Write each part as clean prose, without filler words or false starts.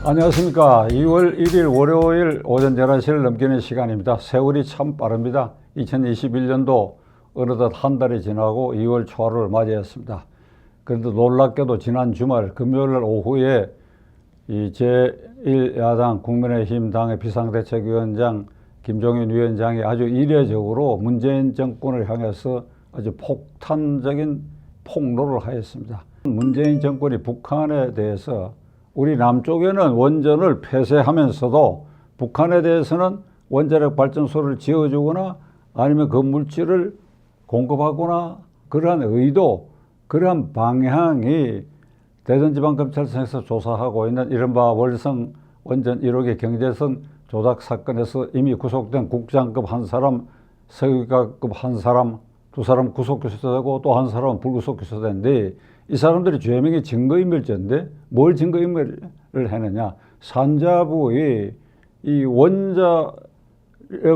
안녕하십니까. 2월 1일 월요일 오전 11시를 넘기는 시간입니다. 세월이 참 빠릅니다. 2021년도 어느덧 한 달이 지나고 2월 초하루를 맞이했습니다. 그런데 놀랍게도 지난 주말 금요일 오후에 이 제1야당 국민의힘 당의 비상대책위원장 김종인 위원장이 아주 이례적으로 문재인 정권을 향해서 아주 폭탄적인 폭로를 하였습니다. 문재인 정권이 북한에 대해서 우리 남쪽에는 원전을 폐쇄하면서도 북한에 대해서는 원자력 발전소를 지어주거나 아니면 그 물질을 공급하거나 그러한 의도, 그러한 방향이 대전지방검찰청에서 조사하고 있는 이른바 월성 원전 1호기 경제선 조작 사건에서 이미 구속된 국장급 한 사람, 서기관급 한 사람, 두 사람 구속 기소되고 또 한 사람은 불구속 기소된데, 이 사람들이 죄명이 증거인멸죄인데 뭘 증거인멸을 했느냐. 산자부의 이 원자력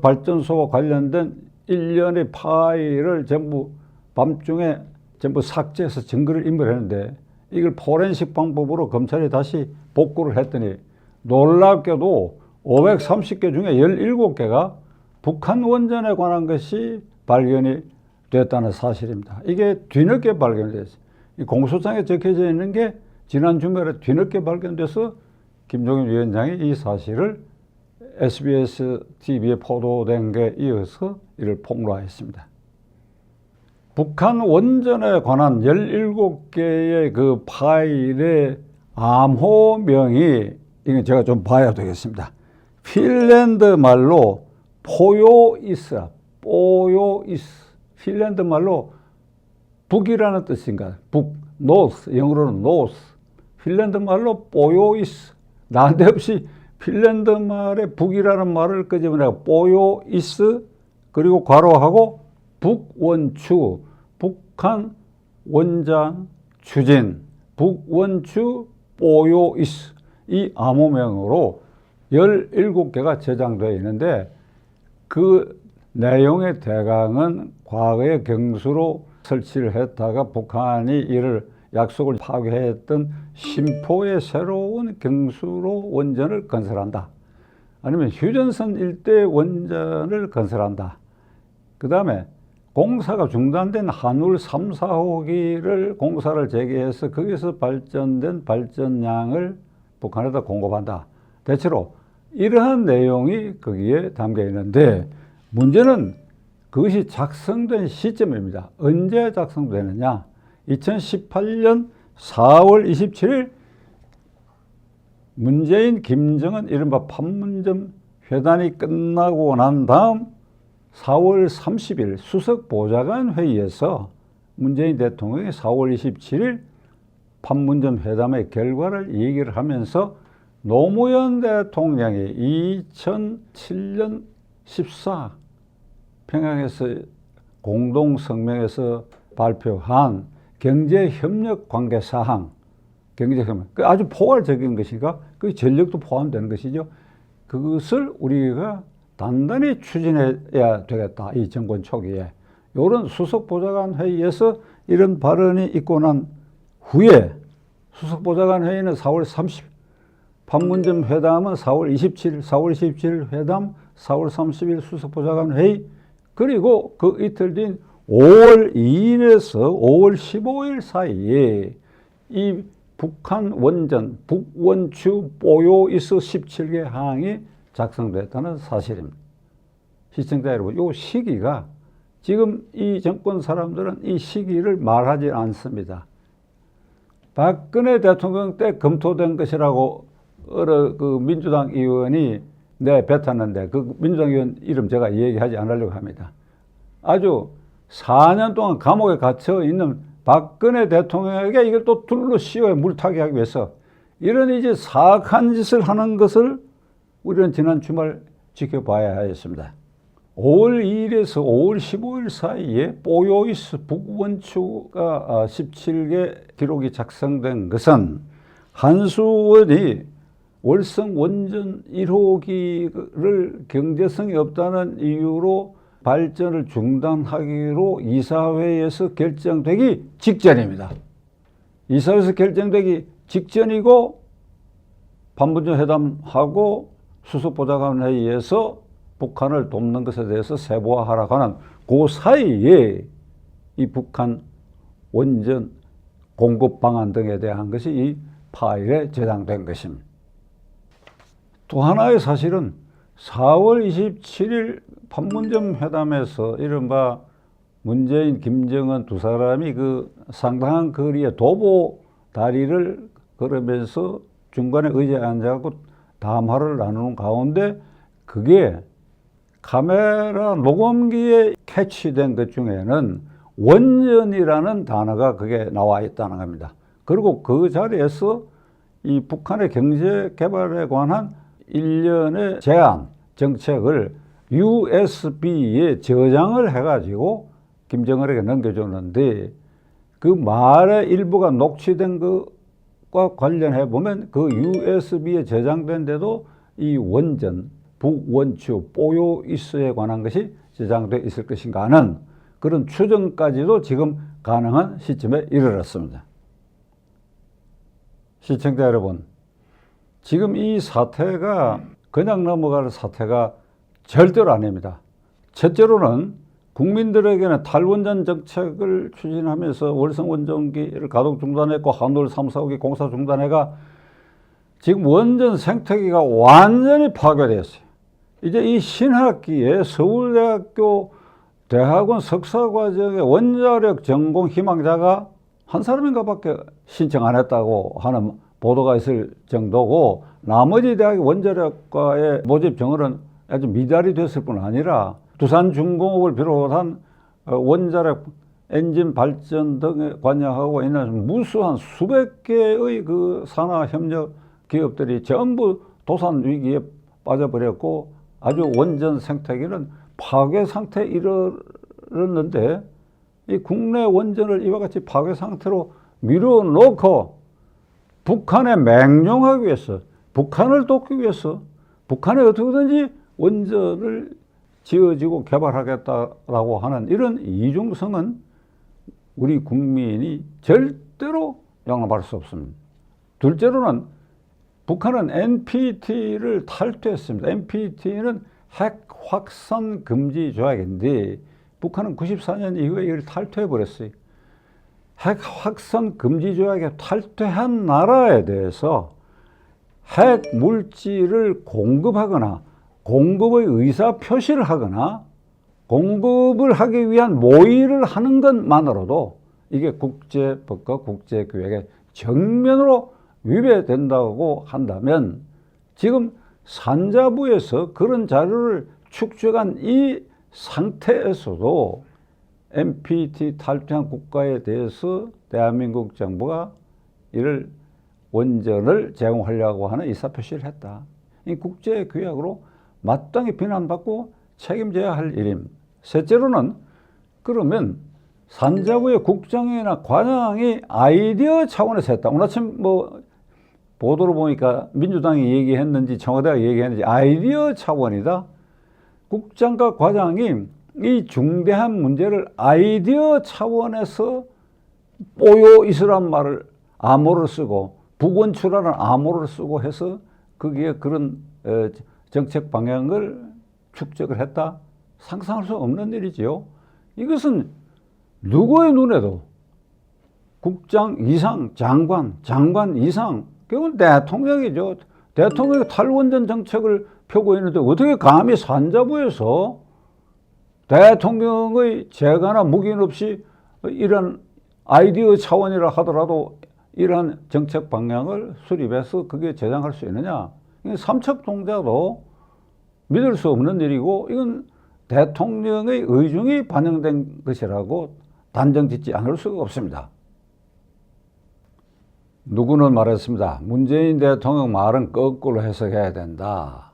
발전소와 관련된 일련의 파일을 전부 밤중에 전부 삭제해서 증거를 인멸했는데, 이걸 포렌식 방법으로 검찰이 다시 복구를 했더니 놀랍게도 530개 중에 17개가 북한 원전에 관한 것이 발견이 됐다는 사실입니다. 이게 뒤늦게 발견됐어요. 이 공소장에 적혀져 있는 게 지난 주말에 뒤늦게 발견돼서 김종인 위원장이 이 사실을 SBS TV에 보도된 게 이어서 이를 폭로했습니다. 북한 원전에 관한 17개의 그 파일의 암호명이, 이건 제가 좀 봐야 되겠습니다. 핀란드 말로 포요이스, 핀란드 말로 북이라는 뜻인가? 북, 노스, 영어로는 노스. 핀란드 말로 뽀요이스. 난데없이 핀란드 말에 북이라는 말을 끄집어내고 뽀요이스, 그리고 괄호하고 북원추, 북한 원전 추진, 북원추 뽀요이스. 이 암호명으로 17개가 저장되어 있는데, 그 내용의 대강은 과거의 경수로 설치를 했다가 북한이 이를 약속을 파괴했던 신포의 새로운 경수로 원전을 건설한다. 아니면 휴전선 일대 원전을 건설한다. 그 다음에 공사가 중단된 한울 3, 4호기를 공사를 재개해서 거기서 발전된 발전량을 북한에다 공급한다. 대체로 이러한 내용이 거기에 담겨 있는데, 문제는 그것이 작성된 시점입니다. 언제 작성되느냐? 2018년 4월 27일 문재인, 김정은 이른바 판문점 회담이 끝나고 난 다음 4월 30일 수석보좌관 회의에서 문재인 대통령이 4월 27일 판문점 회담의 결과를 얘기를 하면서 노무현 대통령이 2007년 14 평양에서 공동성명에서 발표한 경제협력관계사항, 경제협력, 아주 포괄적인 것이니까 그 전력도 포함되는 것이죠. 그것을 우리가 단단히 추진해야 되겠다. 이 정권 초기에. 이런 수석보좌관 회의에서 이런 발언이 있고 난 후에, 수석보좌관 회의는 4월 30일, 판문점 회담은 4월 27일 회담, 4월 30일 수석보좌관 회의, 그리고 그 이틀 뒤인 5월 2일에서 5월 15일 사이에 이 북한 원전, 북원추 뽀요이스 17개 항이 작성됐다는 사실입니다. 시청자 여러분, 이 시기가, 지금 이 정권 사람들은 이 시기를 말하지 않습니다. 박근혜 대통령 때 검토된 것이라고 그 민주당 의원이 뱉었는데, 그 민주당 의원 이름 제가 얘기하지 않으려고 합니다. 아주 4년 동안 감옥에 갇혀 있는 박근혜 대통령에게 이걸 또 둘러 씌워 물타기 하기 위해서 이런 이제 사악한 짓을 하는 것을 우리는 지난 주말 지켜봐야 하였습니다. 5월 2일에서 5월 15일 사이에 뽀요이스 북원추가 17개 기록이 작성된 것은 한수원이 월성 원전 1호기를 경제성이 없다는 이유로 발전을 중단하기로 이사회에서 결정되기 직전입니다. 이사회에서 결정되기 직전이고 판문점 회담하고 수석보좌관 회의에서 북한을 돕는 것에 대해서 세부화하라고 하는 그 사이에 이 북한 원전 공급 방안 등에 대한 것이 이 파일에 저장된 것입니다. 또 하나의 사실은 4월 27일 판문점 회담에서 이른바 문재인, 김정은 두 사람이 그 상당한 거리에 도보 다리를 걸으면서 중간에 의자에 앉아갖고 담화를 나누는 가운데 그게 카메라 녹음기에 캐치된 것 중에는 원전이라는 단어가 그게 나와 있다는 겁니다. 그리고 그 자리에서 이 북한의 경제 개발에 관한 일련의 제안, 정책을 USB에 저장을 해가지고 김정은에게 넘겨줬는데 그 말의 일부가 녹취된 것과 관련해 보면 그 USB에 저장된데도 이 원전, 북원추, 뽀요이스에 관한 것이 저장되어 있을 것인가 하는 그런 추정까지도 지금 가능한 시점에 이르렀습니다. 시청자 여러분, 지금 이 사태가 그냥 넘어갈 사태가 절대로 아닙니다. 첫째로는 국민들에게는 탈원전 정책을 추진하면서 월성원전기를 가동 중단했고 한울 3, 4호기 공사 중단해가 지금 원전 생태계가 완전히 파괴되었어요. 이제 이 신학기에 서울대학교 대학원 석사과정의 원자력 전공 희망자가 한 사람인가 밖에 신청 안 했다고 하는 보도가 있을 정도고 나머지 대학의 원자력과의 모집 정원은 아주 미달이 됐을 뿐 아니라 두산중공업을 비롯한 원자력 엔진 발전 등에 관여하고 있는 무수한 수백 개의 그 산하협력 기업들이 전부 도산 위기에 빠져버렸고 아주 원전 생태계는 파괴 상태에 이르렀는데 이 국내 원전을 이와 같이 파괴 상태로 밀어놓고 북한에 맹용하기 위해서, 북한을 돕기 위해서 북한에 어떻게든지 원전을 지어지고 개발하겠다라고 하는 이런 이중성은 우리 국민이 절대로 용납할 수 없습니다. 둘째로는 북한은 NPT를 탈퇴했습니다. NPT는 핵 확산 금지 조약인데 북한은 94년 이후에 이걸 탈퇴해버렸어요. 핵 확산 금지 조약에 탈퇴한 나라에 대해서 핵 물질을 공급하거나 공급의 의사 표시를 하거나 공급을 하기 위한 모의를 하는 것만으로도 이게 국제법과 국제교약에 정면으로 위배된다고 한다면 지금 산자부에서 그런 자료를 축적한 이 상태에서도 NPT 탈퇴한 국가에 대해서 대한민국 정부가 이를 원전을 제공하려고 하는 의사표시를 했다. 이 국제규약으로 마땅히 비난받고 책임져야 할 일입니다. 셋째로는 그러면 산자부의 국장이나 과장이 아이디어 차원에서 했다. 오늘 아침 보도를 보니까 민주당이 얘기했는지 청와대가 얘기했는지 아이디어 차원이다. 국장과 과장이 이 중대한 문제를 아이디어 차원에서 뽀요이스란 말을 암호를 쓰고 북원추라는 암호를 쓰고 해서 거기에 그런 정책 방향을 축적을 했다. 상상할 수 없는 일이지요. 이것은 누구의 눈에도 국장 이상, 장관 이상, 그건 대통령이죠. 대통령이 탈원전 정책을 펴고 있는데 어떻게 감히 산자부에서 대통령의 재가나 묵인 없이 이런 아이디어 차원이라 하더라도 이러한 정책 방향을 수립해서 그게 제정할 수 있느냐. 이건 삼척동자도 믿을 수 없는 일이고 이건 대통령의 의중이 반영된 것이라고 단정짓지 않을 수가 없습니다. 누구는 말했습니다. 문재인 대통령 말은 거꾸로 해석해야 된다.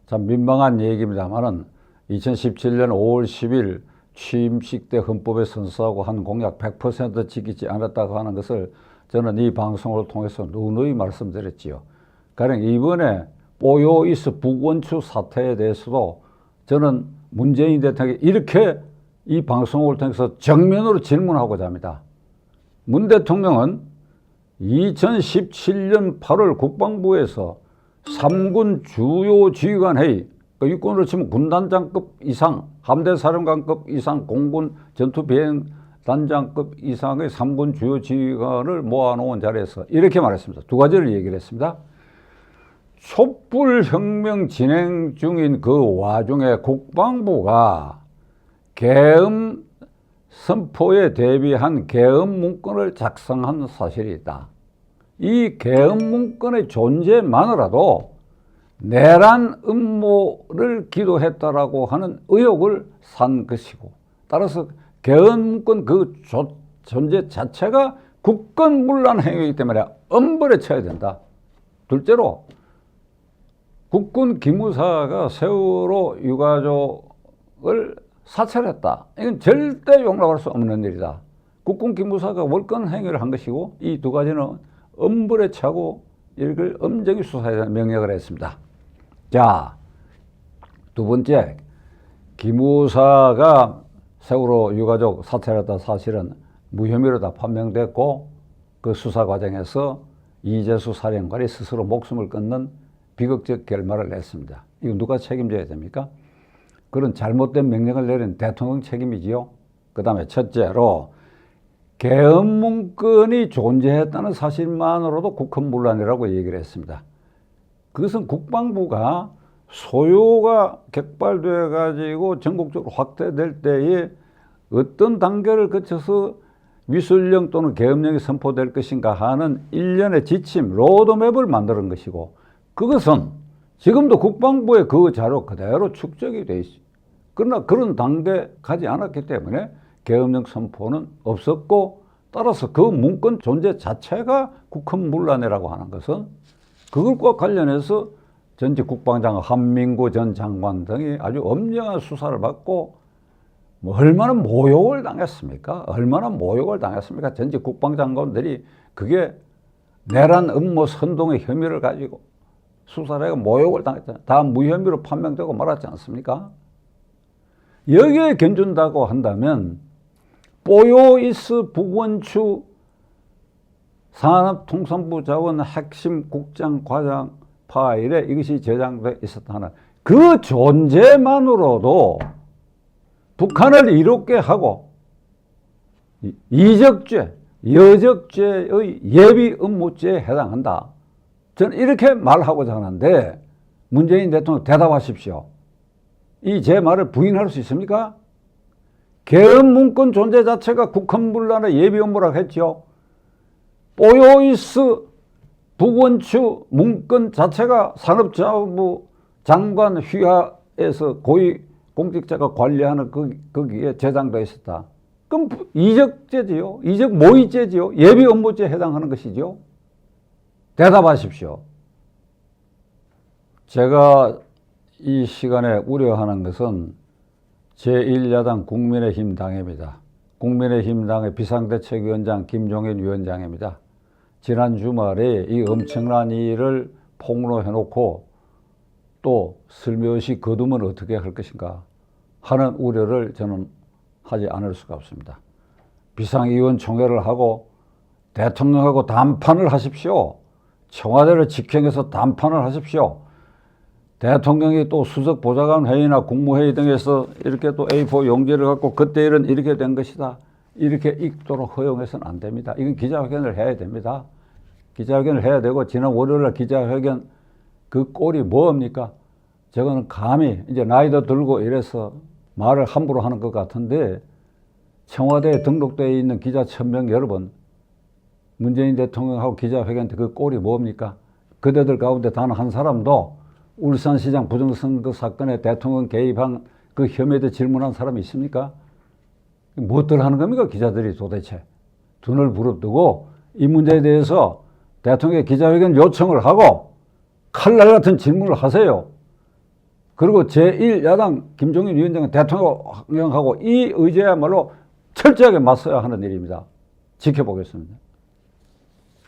참 민망한 얘기입니다만은 2017년 5월 10일 취임식 때 헌법에 선서하고 한 공약 100% 지키지 않았다고 하는 것을 저는 이 방송을 통해서 누누이 말씀드렸지요. 가령 이번에 뽀요이스 북원추 사태에 대해서도 저는 문재인 대통령이 이렇게 이 방송을 통해서 정면으로 질문하고자 합니다. 문 대통령은 2017년 8월 국방부에서 삼군 주요 지휘관 회의, 그 육군으로 치면 군단장급 이상, 함대사령관급 이상, 공군 전투비행단장급 이상의 삼군 주요 지휘관을 모아놓은 자리에서 이렇게 말했습니다. 두 가지를 얘기를 했습니다. 촛불혁명 진행 중인 그 와중에 국방부가 계엄 선포에 대비한 계엄 문건을 작성한 사실이 있다. 이 계엄 문건의 존재만으로도 내란 음모를 기도했다라고 하는 의혹을 산 것이고, 따라서 계엄 문건 그 존재 자체가 국권문란 행위이기 때문에 엄벌에 쳐야 된다. 둘째로 국군 기무사가 세월호 유가족을 사찰했다. 이건 절대 용납할 수 없는 일이다. 국군 기무사가 월권 행위를 한 것이고, 이 두 가지는 엄벌에 차고 이걸 엄정히 수사해야 하는 명령을 했습니다. 자, 두 번째, 기무사가 세월호 유가족 사찰했다 사실은 무혐의로 다 판명됐고, 그 수사 과정에서 이재수 사령관이 스스로 목숨을 끊는 비극적 결말을 냈습니다. 이거 누가 책임져야 됩니까? 그런 잘못된 명령을 내린 대통령 책임이지요. 그 다음에 첫째로 계엄 문건이 존재했다는 사실만으로도 국헌문란이라고 얘기를 했습니다. 그것은 국방부가 소요가 격발돼 가지고 전국적으로 확대될 때에 어떤 단계를 거쳐서 위술령 또는 계엄령이 선포될 것인가 하는 일련의 지침, 로드맵을 만드는 것이고, 그것은 지금도 국방부의 그 자료 그대로 축적이 돼 있어요. 그러나 그런 단계 가지 않았기 때문에 계엄령 선포는 없었고, 따라서 그 문건 존재 자체가 국헌문란이라고 하는 것은 그것과 관련해서 전직 국방장관 한민구 전 장관 등이 아주 엄정한 수사를 받고, 뭐 얼마나 모욕을 당했습니까? 얼마나 모욕을 당했습니까? 전직 국방장관들이 그게 내란 음모 선동의 혐의를 가지고 수사를 해서 모욕을 당했잖아요. 다 무혐의로 판명되고 말았지 않습니까? 여기에 견준다고 한다면 뽀요이스 북원추 산업통상부 자원 핵심 국장 과장 파일에 이것이 저장돼 있었다는 그 존재만으로도 북한을 이롭게 하고 이적죄, 여적죄의 예비 음모죄에 해당한다. 저는 이렇게 말하고자 하는데, 문재인 대통령 대답하십시오. 이 제 말을 부인할 수 있습니까? 계엄 문건 존재 자체가 국헌문란의 예비 음모라고 했죠. 뽀요이스 북원추 문건 자체가 산업자원부 장관 휘하에서 고위 공직자가 관리하는 거기에 저장되어 있었다. 그럼 이적죄지요. 이적 모의죄지요. 예비 음모죄에 해당하는 것이죠. 대답하십시오. 제가 이 시간에 우려하는 것은 제1야당 국민의힘 당입니다. 국민의힘 당의 비상대책위원장 김종인 위원장입니다. 지난 주말에 이 엄청난 일을 폭로해놓고 또 슬며시 거두면 어떻게 할 것인가 하는 우려를 저는 하지 않을 수가 없습니다. 비상위원총회를 하고 대통령하고 담판을 하십시오. 청와대를 직행해서 담판을 하십시오. 대통령이 또 수석 보좌관 회의나 국무회의 등에서 이렇게 또 A4 용지를 갖고 그때 일은 이렇게 된 것이다. 이렇게 읽도록 허용해서는 안 됩니다. 이건 기자회견을 해야 됩니다. 기자회견을 해야 되고, 지난 월요일날 기자회견 그 꼴이 뭡니까? 저거는 감히 이제 나이도 들고 이래서 말을 함부로 하는 것 같은데, 청와대에 등록되어 있는 기자 1000명 여러분, 문재인 대통령하고 기자회견 때 그 꼴이 뭡니까? 그대들 가운데 단 한 사람도 울산시장 부정선거 사건에 대통령 개입한 그 혐의에 대해 질문한 사람이 있습니까? 무엇들 하는 겁니까? 기자들이 도대체. 눈을 부릅뜨고 이 문제에 대해서 대통령의 기자회견 요청을 하고 칼날 같은 질문을 하세요. 그리고 제1야당 김종인 위원장은 대통령하고 이 의제야말로 철저하게 맞서야 하는 일입니다. 지켜보겠습니다.